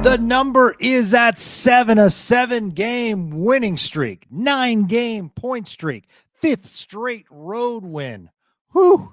The number is at 7, a 7-game winning streak, 9-game point streak, 5th straight road win. Whew.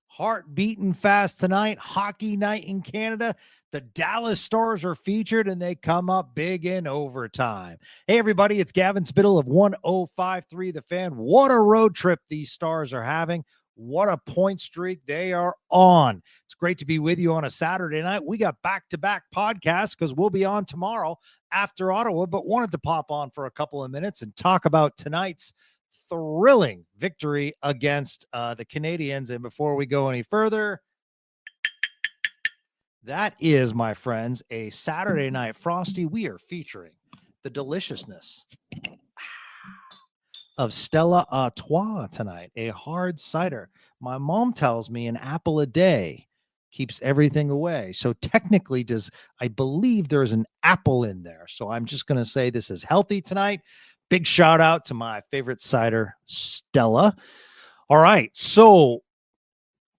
Heart beating fast tonight. Hockey night in Canada. The Dallas Stars are featured, and they come up big in overtime. Hey, everybody, it's Gavin Spittle of 105.3 The Fan. What a road trip these Stars are having. What a point streak they are on. It's great to be with you on a Saturday night. We got back-to-back podcasts because we'll be on tomorrow after Ottawa, but wanted to pop on for a couple of minutes and talk about tonight's thrilling victory against the Canadiens. And before we go any further, that is, my friends, a Saturday Night Frosty. We are featuring the deliciousness of Stella Artois tonight, a hard cider. My mom tells me an apple a day keeps everything away. So technically, I believe there's an apple in there. So I'm just going to say this is healthy tonight. Big shout out to my favorite cider, Stella. All right. So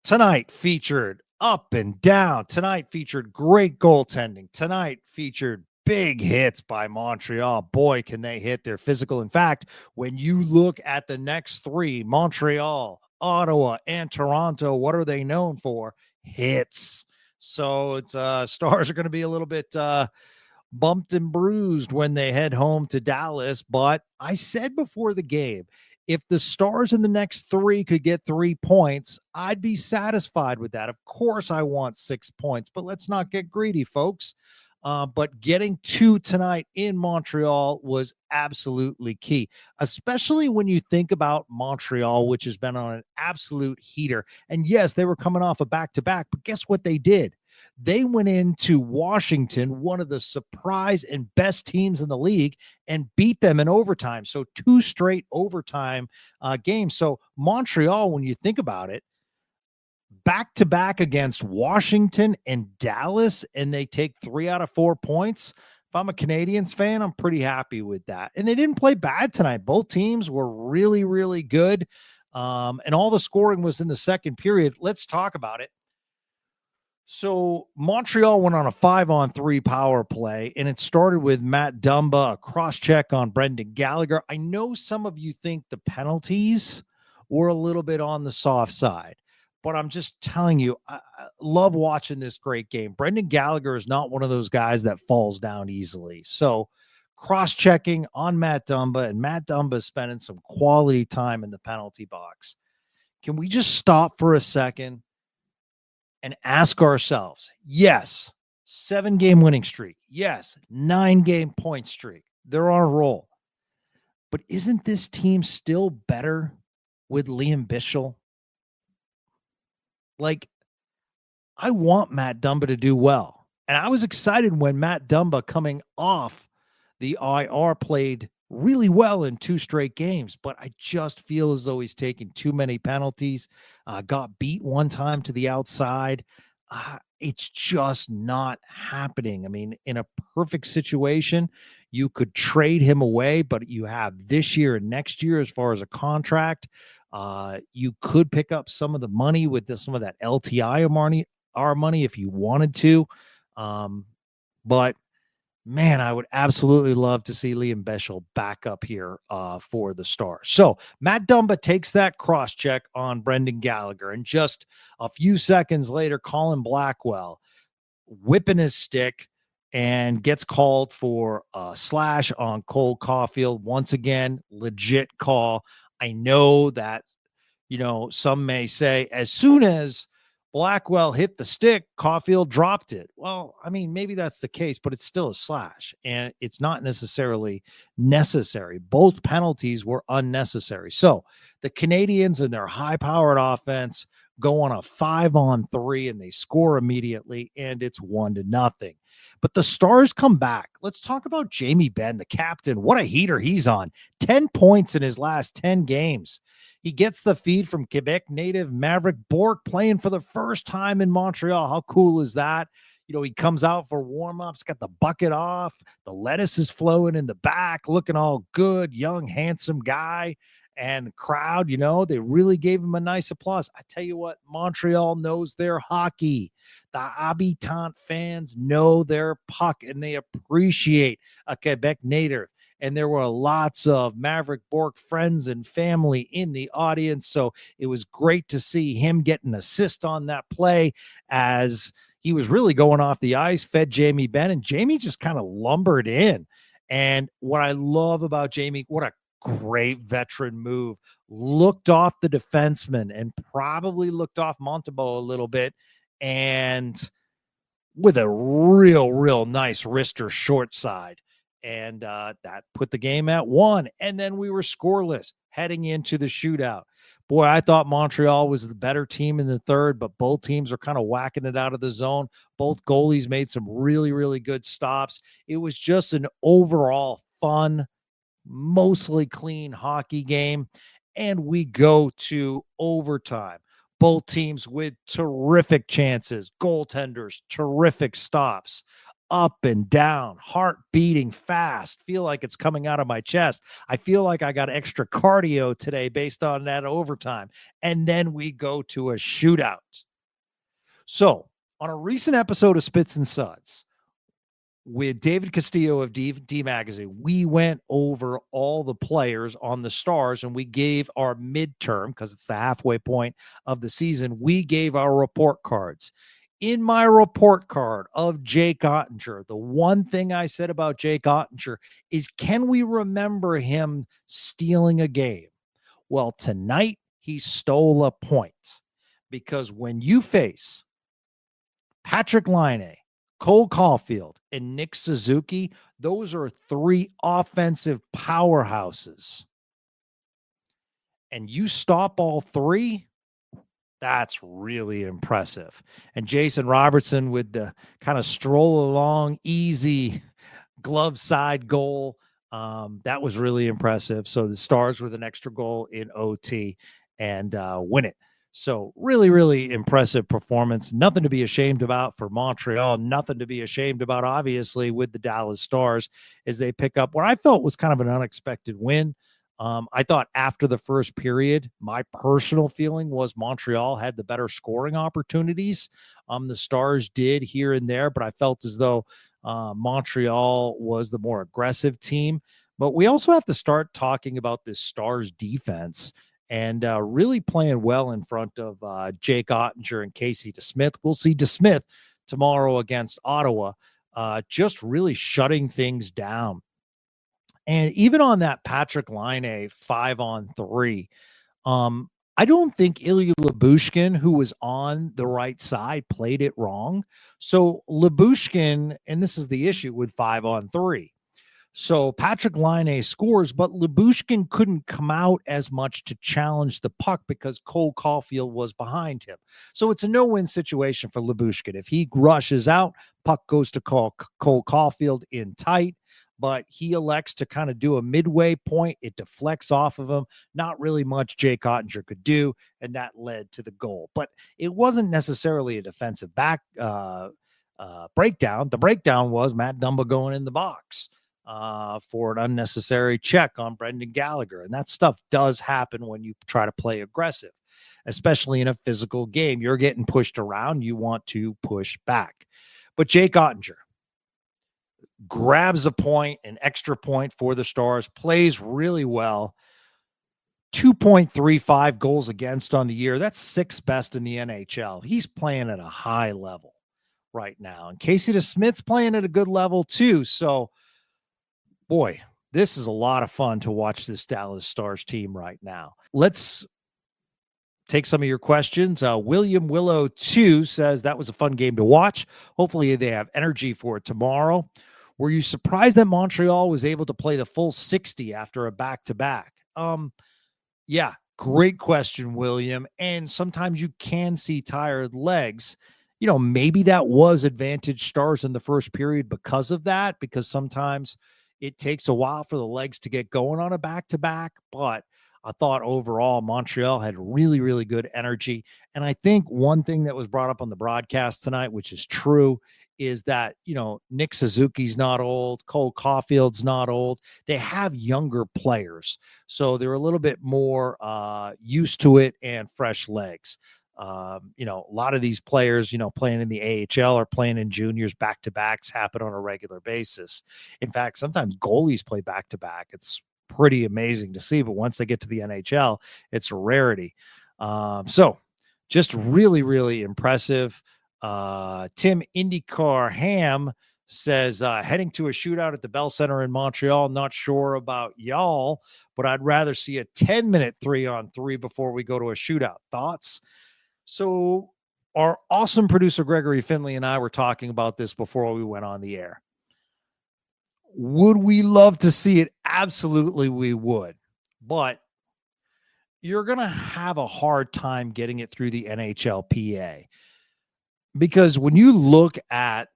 tonight featured up and down. Tonight featured great goaltending. Tonight featured big hits by Montreal. Boy, can they hit. Their physical. In fact, when you look at the next three, Montreal, Ottawa, and Toronto, what are they known for? Hits. So it's Stars are going to be a little bit bumped and bruised when they head home to Dallas. But I said before the game, if the Stars in the next three could get 3 points, I'd be satisfied with that. Of course, I want 6 points, but let's not get greedy, folks. But getting 2 tonight in Montreal was absolutely key, especially when you think about Montreal, which has been on an absolute heater. And yes, they were coming off a back-to-back, but guess what they did? They went into Washington, one of the surprise and best teams in the league, and beat them in overtime. So 2 straight overtime games. So Montreal, when you think about it, back-to-back against Washington and Dallas, and they take 3 out of 4 points. If I'm a Canadiens fan, I'm pretty happy with that. And they didn't play bad tonight. Both teams were really, really good. And all the scoring was in the second period. Let's talk about it. So Montreal went on a 5-on-3 power play, and it started with Matt Dumba, a cross-check on Brendan Gallagher. I know some of you think the penalties were a little bit on the soft side, but I'm just telling you, I love watching this great game. Brendan Gallagher is not one of those guys that falls down easily. So cross-checking on Matt Dumba, and Matt Dumba is spending some quality time in the penalty box. Can we just stop for a second and ask ourselves, yes, 7-game winning streak. Yes, 9-game point streak. They're on a roll. But isn't this team still better with Lian Bischel? Like, I want Matt Dumba to do well. And I was excited when Matt Dumba, coming off the IR, played really well in 2 straight games, but I just feel as though he's taking too many penalties, got beat one time to the outside. It's just not happening. I mean, in a perfect situation, you could trade him away, but you have this year and next year as far as a contract. You could pick up some of the money with some of that LTI money if you wanted to. But man, I would absolutely love to see Lian Bischel back up here for the Stars. So Matt Dumba takes that cross check on Brendan Gallagher, and just a few seconds later, Colin Blackwell whipping his stick and gets called for a slash on Cole Caulfield. Once again, legit call. I know that, some may say as soon as Blackwell hit the stick, Caulfield dropped it. Well, I mean, maybe that's the case, but it's still a slash, and it's not necessarily necessary. Both penalties were unnecessary. So the Canadiens and their high-powered offense go on a 5-on-3, and they score immediately, and it's 1-0. But the Stars come back. Let's talk about Jamie Benn, the captain. What a heater he's on. 10 points in his last 10 games. He gets the feed from Quebec native Maverick Bourque, playing for the first time in Montreal. How cool is that? He comes out for warm-ups, got the bucket off. The lettuce is flowing in the back, looking all good, young, handsome guy. And the crowd, they really gave him a nice applause. I tell you what, Montreal knows their hockey. The Habitant fans know their puck, and they appreciate a Quebec native. And there were lots of Maverick Bourque friends and family in the audience. So it was great to see him get an assist on that play as he was really going off the ice, fed Jamie Benn, and Jamie just kind of lumbered in. And what I love about Jamie, what a great veteran move, looked off the defenseman and probably looked off Montembeault a little bit, and with a real nice wrister short side. And that put the game at 1. And then we were scoreless heading into the shootout. Boy, I thought Montreal was the better team in the third, but both teams are kind of whacking it out of the zone. Both goalies made some really good stops. It was just an overall fun, mostly clean hockey game. And we go to overtime. Both teams with terrific chances, goaltenders, terrific stops, up and down, heart beating fast. Feel like it's coming out of my chest. I feel like I got extra cardio today based on that overtime. And then we go to a shootout. So on a recent episode of Spits and Suds with David Castillo of D Magazine, we went over all the players on the Stars, and we gave our midterm, because it's the halfway point of the season, we gave our report cards. In my report card of Jake Oettinger, the one thing I said about Jake Oettinger is, can we remember him stealing a game? Well, tonight he stole a point, because when you face Patrick Laine, Cole Caulfield, and Nick Suzuki, those are 3 offensive powerhouses, and you stop all 3, that's really impressive. And Jason Robertson with the kind of stroll along, easy glove side goal, that was really impressive. So the Stars with an extra goal in OT and win it. So really impressive performance. Nothing to be ashamed about for Montreal. Nothing to be ashamed about, obviously, with the Dallas Stars as they pick up what I felt was kind of an unexpected win. I thought after the first period, my personal feeling was Montreal had the better scoring opportunities. The Stars did here and there, but I felt as though Montreal was the more aggressive team. But we also have to start talking about this Stars defense and really playing well in front of Jake Oettinger and Casey DeSmith. We'll see DeSmith tomorrow against Ottawa, just really shutting things down. And even on that Patrick Laine 5-on-3, I don't think Ilya Lyubushkin, who was on the right side, played it wrong. So Lyubushkin, and this is the issue with 5-on-3. So Patrick Laine scores, but Lyubushkin couldn't come out as much to challenge the puck because Cole Caulfield was behind him. So it's a no-win situation for Lyubushkin. If he rushes out, puck goes to Cole Caulfield in tight, but he elects to kind of do a midway point. It deflects off of him. Not really much Jake Oettinger could do, and that led to the goal. But it wasn't necessarily a defensive breakdown. The breakdown was Matt Dumba going in the box for an unnecessary check on Brendan Gallagher. And that stuff does happen when you try to play aggressive, especially in a physical game. You're getting pushed around. You want to push back. But Jake Oettinger grabs a point, an extra point for the Stars, plays really well. 2.35 goals against on the year. That's 6th best in the NHL. He's playing at a high level right now. And Casey DeSmith's playing at a good level too. So, boy, this is a lot of fun to watch this Dallas Stars team right now. Let's take some of your questions. William Willow 2 says that was a fun game to watch. Hopefully they have energy for it tomorrow. Were you surprised that Montreal was able to play the full 60 after a back-to-back? Yeah, great question, William. And sometimes you can see tired legs. Maybe that was advantage Stars in the first period because of that, because sometimes it takes a while for the legs to get going on a back-to-back. But I thought overall Montreal had really, really good energy. And I think one thing that was brought up on the broadcast tonight, which is true, is that, Nick Suzuki's not old, Cole Caulfield's not old. They have younger players. So they're a little bit more used to it and fresh legs. A lot of these players, playing in the AHL or playing in juniors, back-to-backs happen on a regular basis. In fact, sometimes goalies play back-to-back. It's pretty amazing to see, but once they get to the NHL, it's a rarity. So just really, really impressive. Tim IndyCar Ham says, heading to a shootout at the Bell Center in Montreal. Not sure about y'all, but I'd rather see a 10-minute 3-on-3 before we go to a shootout. Thoughts? So our awesome producer, Gregory Finley, and I were talking about this before we went on the air. Would we love to see it? Absolutely, we would. But you're going to have a hard time getting it through the NHLPA. Because when you look at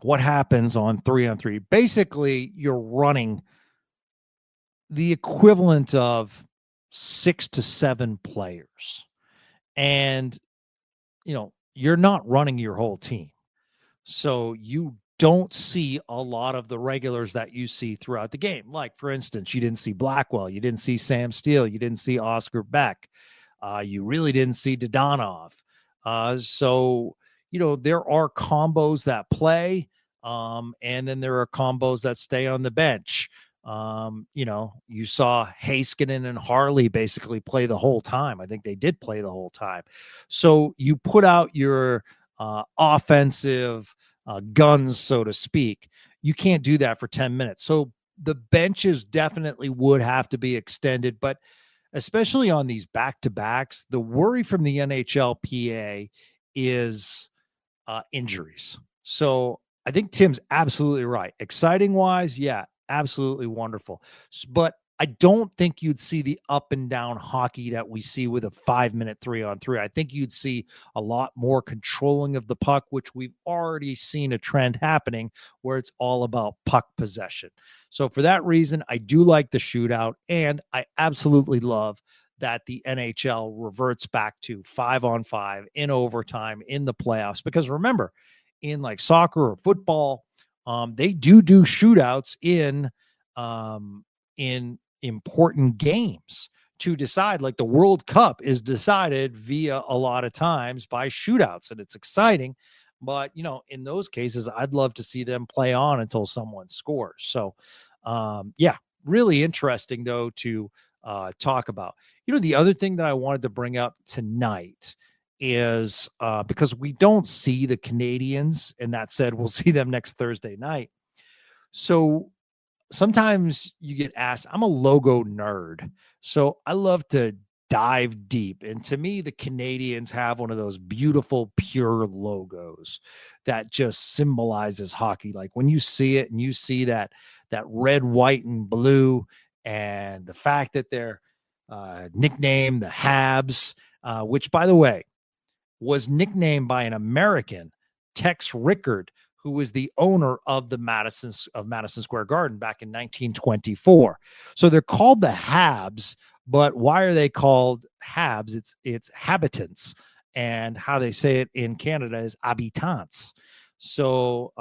what happens on 3-on-3, basically you're running the equivalent of 6 to 7 players. And, you're not running your whole team. So you don't see a lot of the regulars that you see throughout the game. Like, for instance, you didn't see Blackwell. You didn't see Sam Steele. You didn't see Oscar Beck. You really didn't see Dodonov. So, there are combos that play, and then there are combos that stay on the bench. You saw Heiskanen and Harley basically play the whole time. I think they did play the whole time. So you put out your offensive guns, so to speak. You can't do that for 10 minutes. So the benches definitely would have to be extended, but especially on these back-to-backs, the worry from the NHLPA is injuries. So I think Tim's absolutely right. Exciting wise, yeah, absolutely wonderful. But I don't think you'd see the up and down hockey that we see with a 5-minute 3-on-3. I think you'd see a lot more controlling of the puck, which we've already seen a trend happening where it's all about puck possession. So for that reason, I do like the shootout, and I absolutely love that the NHL reverts back to 5-on-5 in overtime in the playoffs. Because remember, in like soccer or football, they do shootouts in important games to decide. Like the World Cup is decided via a lot of times by shootouts, and it's exciting. But, in those cases, I'd love to see them play on until someone scores. So, yeah, really interesting, though, to talk about. The other thing that I wanted to bring up tonight is because we don't see the Canadiens, and that said, we'll see them next Thursday night. So sometimes you get asked, I'm a logo nerd, so I love to dive deep. And to me, the Canadiens have one of those beautiful, pure logos that just symbolizes hockey. Like when you see it and you see that red, white, and blue, and the fact that they're nicknamed the Habs, which, by the way, was nicknamed by an American, Tex Rickard, who was the owner of Madison Square Garden back in 1924. So they're called the Habs, but why are they called Habs? It's habitants, and how they say it in Canada is habitants. So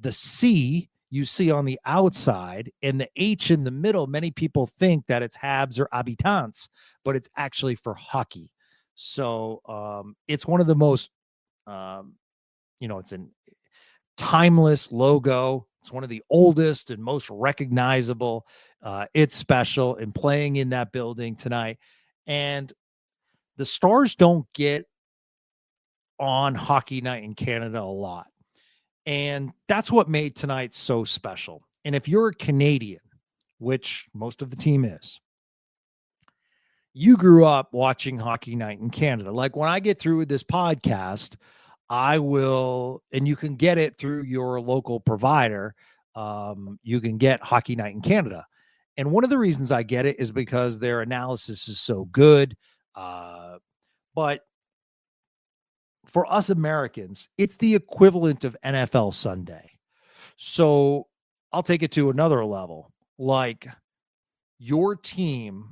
the C you see on the outside and the H in the middle, many people think that it's Habs or habitants, but it's actually for hockey. So it's one of the most, it's an timeless logo. It's one of the oldest and most recognizable. It's special, and playing in that building tonight. And the Stars don't get on Hockey Night in Canada a lot. And that's what made tonight so special. And if you're a Canadian, which most of the team is, you grew up watching Hockey Night in Canada. Like when I get through with this podcast, I will, and you can get it through your local provider. You can get Hockey Night in Canada. And one of the reasons I get it is because their analysis is so good. But for us Americans, it's the equivalent of NFL Sunday. So I'll take it to another level. Like your team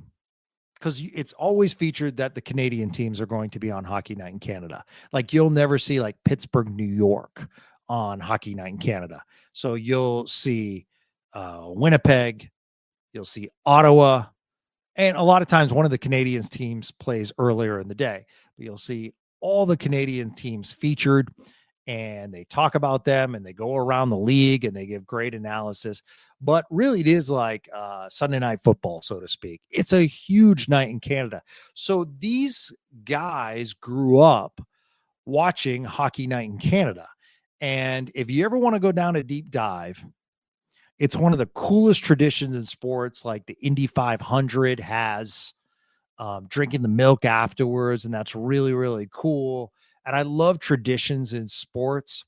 because it's always featured that the Canadian teams are going to be on Hockey Night in Canada. Like you'll never see like Pittsburgh, New York on Hockey Night in Canada. So you'll see Winnipeg, you'll see Ottawa, and a lot of times one of the Canadian teams plays earlier in the day. But you'll see all the Canadian teams featured, and they talk about them and they go around the league and they give great analysis. But really, it is like Sunday night football, so to speak. It's a huge night in Canada. So these guys grew up watching Hockey Night in Canada. And if you ever want to go down a deep dive, it's one of the coolest traditions in sports, like the Indy 500 has drinking the milk afterwards. And that's really, really cool. And I love traditions in sports.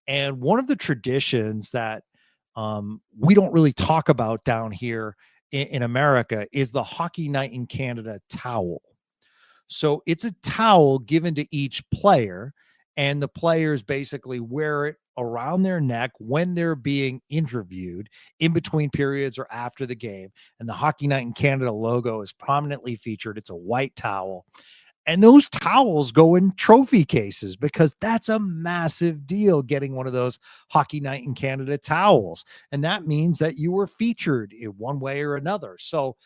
And one of the traditions that we don't really talk about down here in America is the Hockey Night in Canada towel. So it's a towel given to each player, and the players basically wear it around their neck when they're being interviewed in between periods or after the game. And the Hockey Night in Canada logo is prominently featured. It's a white towel. And those towels go in trophy cases because that's a massive deal, getting one of those Hockey Night in Canada towels. And that means that you were featured in one way or another. So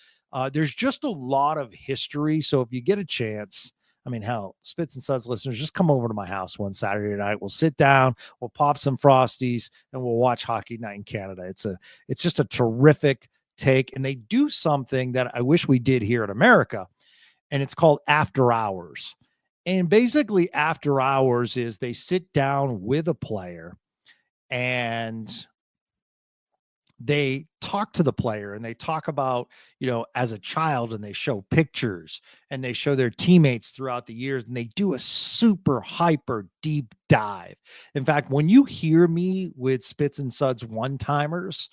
there's just a lot of history. So if you get a chance, I mean, hell, Spits and Suds listeners, just come over to my house one Saturday night. We'll sit down, we'll pop some Frosties, and we'll watch Hockey Night in Canada. It's just a terrific take. And they do something that I wish we did here in America, and it's called After Hours. And basically, After Hours is they sit down with a player and they talk to the player, and they talk about, as a child, and they show pictures and they show their teammates throughout the years, and they do a super hyper deep dive. In fact, when you hear me with Spits and Suds one-timers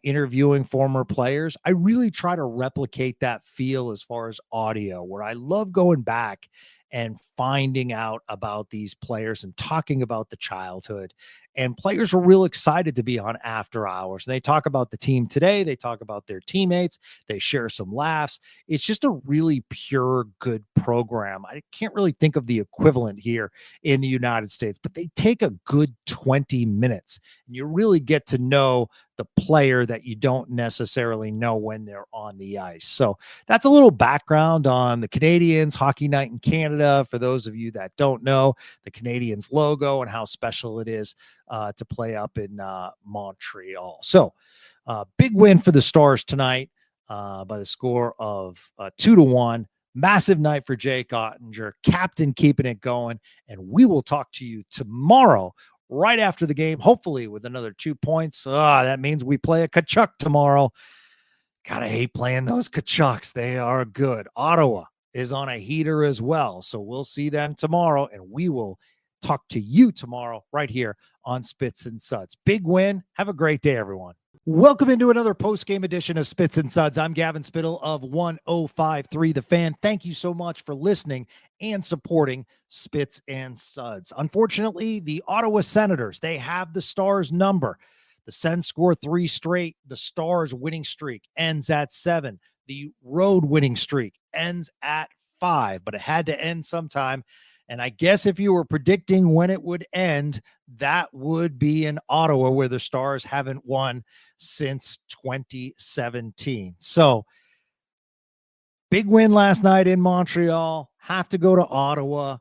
interviewing former players, I really try to replicate that feel as far as audio, where I love going back and finding out about these players and talking about the childhood. And players were real excited to be on After Hours. And they talk about the team today. They talk about their teammates. They share some laughs. It's just a really pure, good program. I can't really think of the equivalent here in the United States, but they take a good 20 minutes and you really get to know the player that you don't necessarily know when they're on the ice. So that's a little background on the Canadiens, Hockey Night in Canada. For those of you that don't know, the Canadiens logo and how special it is to play up in Montreal. So big win for the Stars tonight by the score of 2-1. Massive night for Jake Oettinger, captain, keeping it going. And we will talk to you tomorrow right after the game, hopefully with another 2 points. That means we play a Kachuk tomorrow. Gotta hate playing those Kachucks. They are good. Ottawa is on a heater as well. So we'll see them tomorrow, and we will talk to you tomorrow right here on Spits and Suds. Big win. Have a great day, everyone. Welcome into another post-game edition of Spits and Suds. I'm Gavin Spittle of 105.3 The Fan. Thank you so much for listening and supporting Spits and Suds. Unfortunately, the Ottawa Senators, they have the Stars number. The Sens score 3 straight. The Stars winning streak ends at 7. The road winning streak ends at 5, but it had to end sometime. And I guess if you were predicting when it would end, that would be in Ottawa, where the Stars haven't won since 2017. So big win last night in Montreal. Have to go to Ottawa.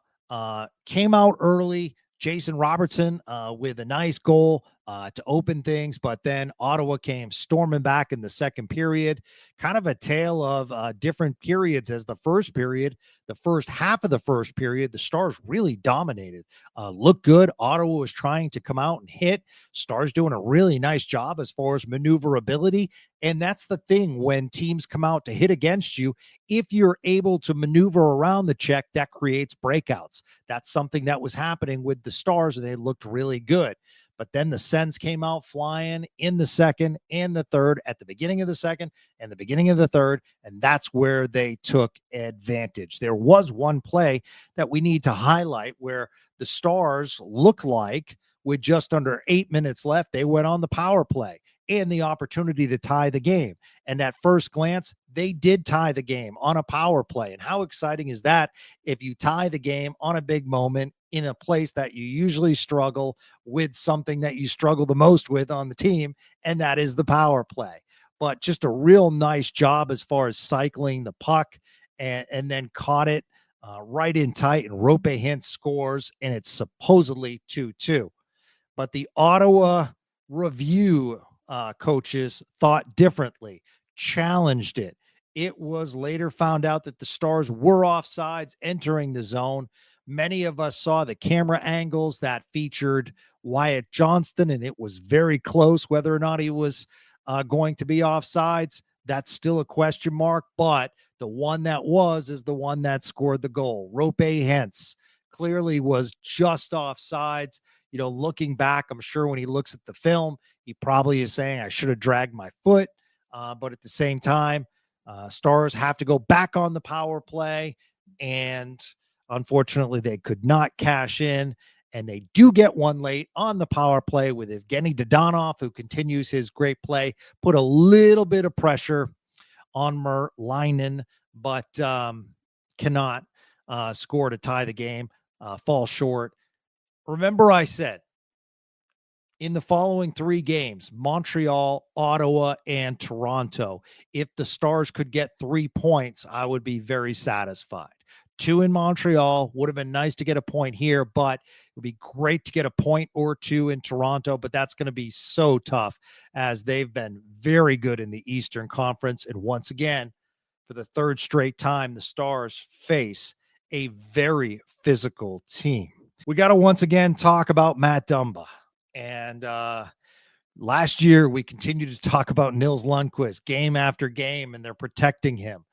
Came out early. Jason Robertson with a nice goal to open things, but then Ottawa came storming back in the second period. Kind of a tale of different periods. As the first period, the first half of the first period, the Stars really dominated. Looked good. Ottawa was trying to come out and hit. Stars doing a really nice job as far as maneuverability. And that's the thing when teams come out to hit against you. If you're able to maneuver around the check, that creates breakouts. That's something that was happening with the Stars, and they looked really good. But then the Sens came out flying in the second and the third, at the beginning of the second and the beginning of the third, and that's where they took advantage. There was one play that we need to highlight where the Stars look like, with just under 8 minutes left, they went on the power play. and the opportunity to tie the game. And at first glance, they did tie the game on a power play. And how exciting is that if you tie the game on a big moment in a place that you usually struggle with, something that you struggle the most with on the team, and that is the power play. But just a real nice job as far as cycling the puck, and then caught it right in tight, and Rope Hintz scores, and it's supposedly 2-2. But the Ottawa review coaches thought differently, challenged it. It was later found out that the Stars were offsides entering the zone. Many of us saw the camera angles that featured Wyatt Johnston, and it was very close whether or not he was going to be offsides. That's still a question mark, but the one that was is the one that scored the goal. Rope Hintz clearly was just offsides. Looking back, I'm sure when he looks at the film, he probably is saying, I should have dragged my foot. But at the same time, Stars have to go back on the power play. And unfortunately, they could not cash in. And they do get one late on the power play with Evgeny Dodonov, who continues his great play, put a little bit of pressure on Meriläinen, but cannot score to tie the game, fall short. Remember, I said in the following 3 games, Montreal, Ottawa, and Toronto, if the Stars could get 3 points, I would be very satisfied. 2 in Montreal would have been nice to get a point here, but it would be great to get a point or 2 in Toronto, but that's going to be so tough as they've been very good in the Eastern Conference. And once again, for the 3rd straight time, the Stars face a very physical team. We got to once again talk about Matt Dumba. And last year, we continued to talk about Nils Lundkvist game after game, and they're protecting him.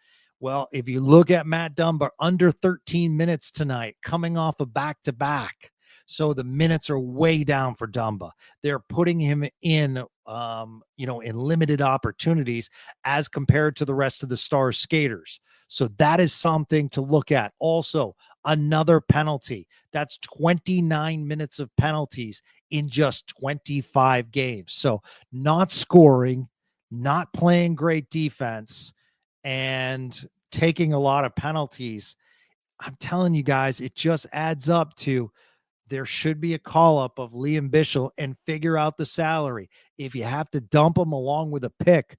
Well, if you look at Matt Dumba, under 13 minutes tonight, coming off a back-to-back. So the minutes are way down for Dumba. They're putting him in, in limited opportunities as compared to the rest of the Stars skaters. So that is something to look at. Also, another penalty. That's 29 minutes of penalties in just 25 games. So not scoring, not playing great defense, and taking a lot of penalties. I'm telling you guys, it just adds up to there should be a call-up of Lian Bischel and figure out the salary. If you have to dump him along with a pick,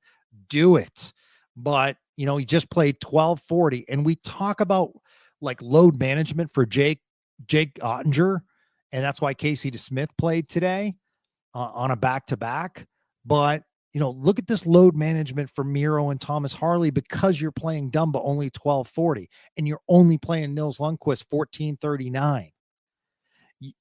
do it. But, he just played 1240. And we talk about like load management for Jake Oettinger, and that's why Casey DeSmith played today on a back-to-back. But, look at this load management for Miro and Thomas Harley, because you're playing Dumba only 1240 and you're only playing Nils Lundkvist 1439.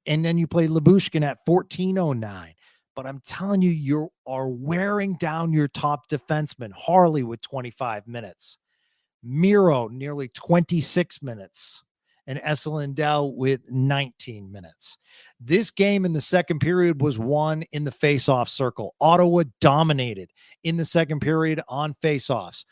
And then you play Lyubushkin at 1409. But I'm telling you, you are wearing down your top defenseman. Harley with 25 minutes. Miro nearly 26 minutes. And Esa Lindell with 19 minutes. This game in the second period was won in the face-off circle. Ottawa dominated in the second period on face-offs.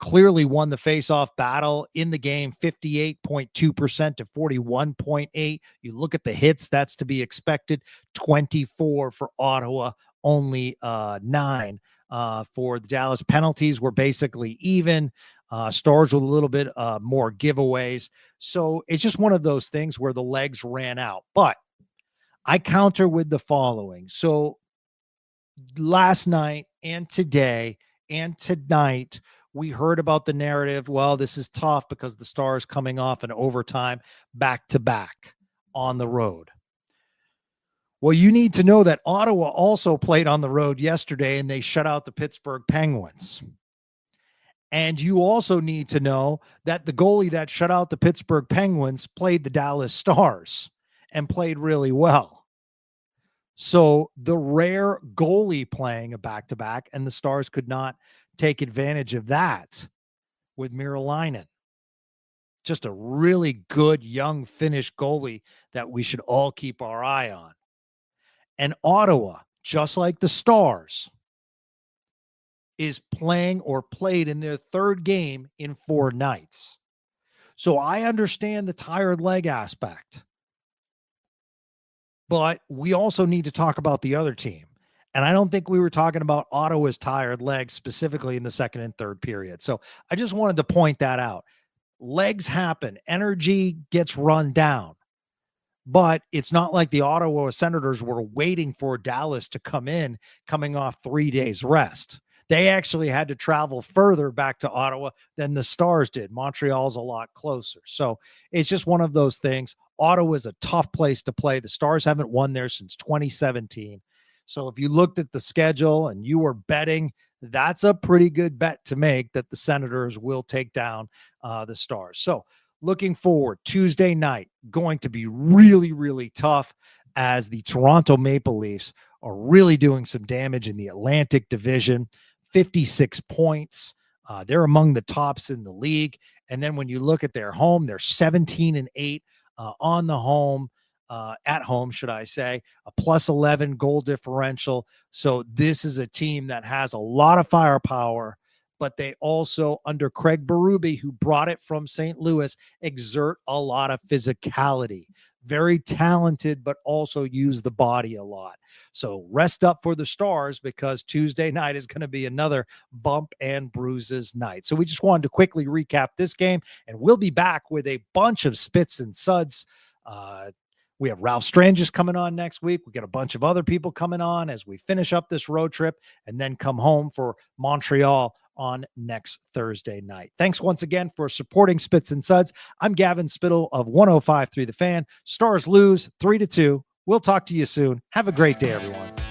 Clearly won the face-off battle in the game, 58.2% to 41.8%. You look at the hits, that's to be expected. 24 for Ottawa, only 9 for the Dallas. Penalties were basically even. Stars with a little bit more giveaways. So it's just one of those things where the legs ran out. But I counter with the following. So last night and today and tonight, we heard about the narrative. Well, this is tough because the Stars coming off an overtime back-to-back on the road. Well, you need to know that Ottawa also played on the road yesterday, and they shut out the Pittsburgh Penguins. And you also need to know that the goalie that shut out the Pittsburgh Penguins played the Dallas Stars and played really well. So the rare goalie playing a back-to-back, and the Stars could not take advantage of that with Meriläinen. Just a really good young Finnish goalie that we should all keep our eye on. And Ottawa, just like the Stars, is playing or played in their 3rd game in 4 nights. So I understand the tired leg aspect. But we also need to talk about the other team. And I don't think we were talking about Ottawa's tired legs specifically in the second and third period. So I just wanted to point that out. Legs happen, energy gets run down. But it's not like the Ottawa Senators were waiting for Dallas to come in, coming off 3 days rest. They actually had to travel further back to Ottawa than the Stars did. Montreal's a lot closer. So it's just one of those things. Ottawa is a tough place to play. The Stars haven't won there since 2017. So if you looked at the schedule and you were betting, that's a pretty good bet to make that the Senators will take down the Stars. So looking forward, Tuesday night, going to be really, really tough as the Toronto Maple Leafs are really doing some damage in the Atlantic Division. 56 points. They're among the tops in the league. And then when you look at their home, they're 17-8 on the home, at home, should I say, a plus 11 goal differential. So this is a team that has a lot of firepower, but they also, under Craig Berube, who brought it from St. Louis, exert a lot of physicality. Very talented, but also use the body a lot. So rest up for the Stars, because Tuesday night is going to be another bump and bruises night. So we just wanted to quickly recap this game, and we'll be back with a bunch of Spits and Suds. We have Ralph Strangis coming on next week. We got a bunch of other people coming on as we finish up this road trip and then come home for Montreal on next Thursday night. Thanks once again for supporting Spits and Suds. I'm Gavin Spittle of 105.3 The Fan. Stars lose 3-2. We'll talk to you soon. Have a great day, everyone.